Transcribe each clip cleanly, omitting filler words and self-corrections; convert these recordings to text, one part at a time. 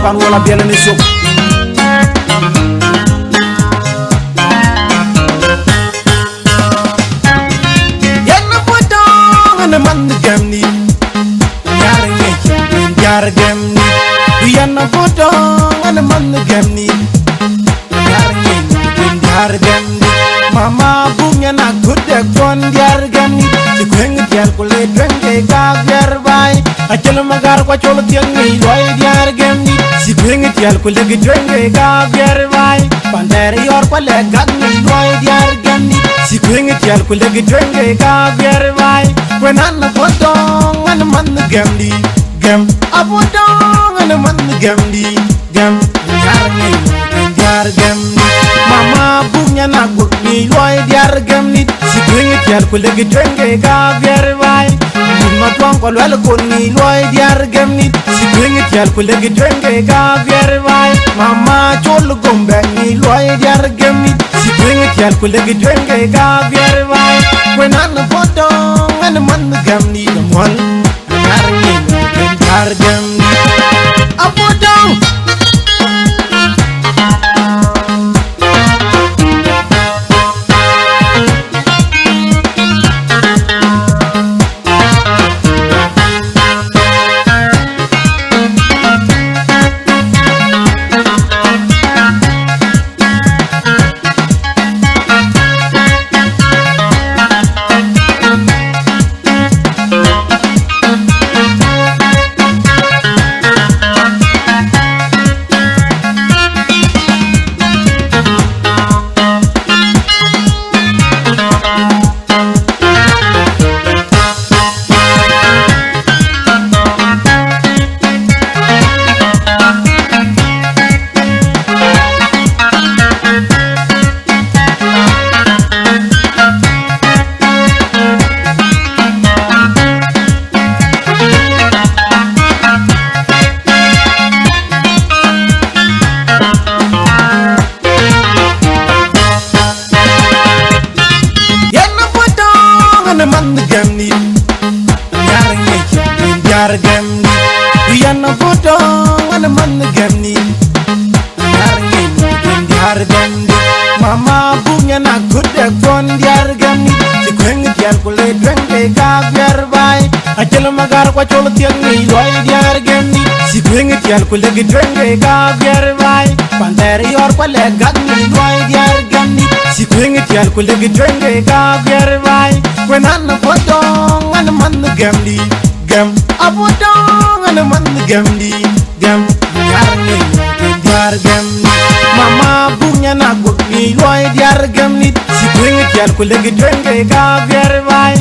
pan wala bela ni sok yana potong ana man gamni yar ngi yar gamni yana potong ana man gamni yar ngi yar gamni mama bunya na gudde kon yar gamni ci kweng yar ko le drenge ga yar bay acel magar ko chol tiang ni loy yar gamni ci kweng yar ko le drenge ga yar bay pander yor ko le gag ni loy yar gamni ci kweng yar ko le drenge ga yar bay wenan na potong an man gamni gam abotong an man gamni gam yar ni yar gamni mama bunya na gudni loy yar gamni ci kweng yar ko le drenge ga yar bay ma twang ko lwel ko ni loy yar gamni ci kweng yar ko le drenge ga yar bay mama chol gombe ni loy yar gamni ci kweng yar ko le drenge ga yar bay wenan potong an man gamni mol yar ni yar gamni apotong man gamni yar ngi yar gamni yana potong an man gamni yar ngi yar gamni mama bunya na gudde kon yar gamni ci kweng yar ko le drenge ga yar bay acel magar ko chol tiang ni loy yar gamni ci kweng yar ko le drenge ga yar bay pander yor ko le gag ni loy yar gamni ci kweng yar ko le drenge ga yar bay wenan potong an man gamni gam apotong an man gamni gam yar ngi yar gamni mama bunya na gudni loy yar gamni ci kweng yar ko le drenge ga yar bay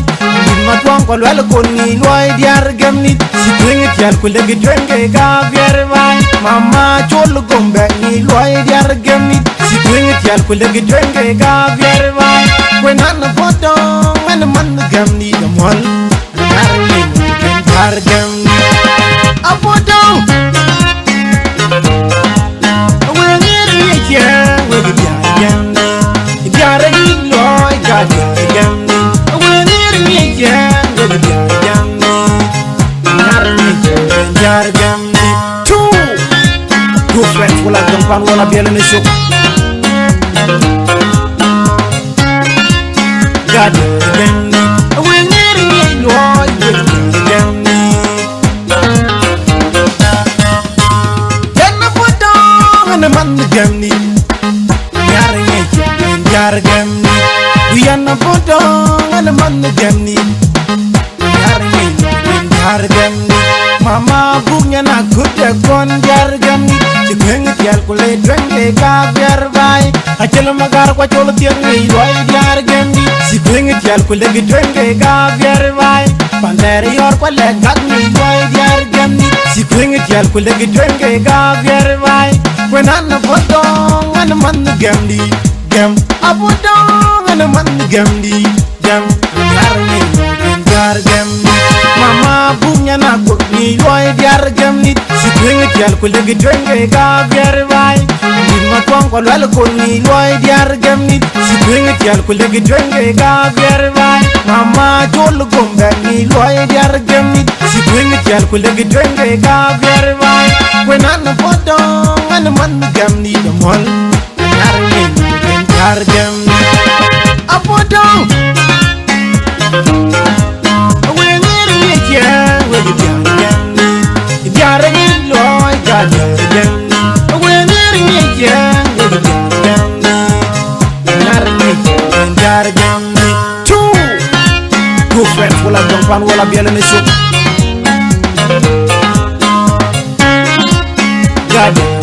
ma twang ko lwel ko ni loy yar gamni ci kweng yar ko le drenge ga yar bay mama chol gombe ni loy yar gamni ci kweng yar ko le drenge ga yar bay wenan potong an man gamni mol yar ni yar gamni apotong wenger ye we yar gamni yar ni loy ga yar gamni wenger ye we yar gamni yar ni yar gamni tu go friends wala gampan wala bela ni sok God gamni wenger ye loy gamni yana potong an man gamni yar ngi yar gamni yana potong an man gamni yar ngi yar gamni mama bunya na gudde kon yar gamni ci kweng yar ko le drenge ga yar bay acel magar ko chol tiang ni loy yar gamni ci kweng yar ko le drenge ga yar bay pander yor ko le gag ni loy yar gamni ci kweng yar ko le drenge ga yar bay wenan potong an man gamni gam apotong an man gamni gam yar ngi yar gamni mama nyana ko ni loy diar gam nit si twinga tial ko legi twinga ga biar vai ni ma twang ko lal ko ni loy diar gam nit si twinga tial ko legi twinga ga biar vai mama jol gomba ni loy diar gam nit si twinga tial ko legi twinga ga biar vai when an foto an man gam ni de mol yar ni diar gam a foto wala dompan wala biela ne show gade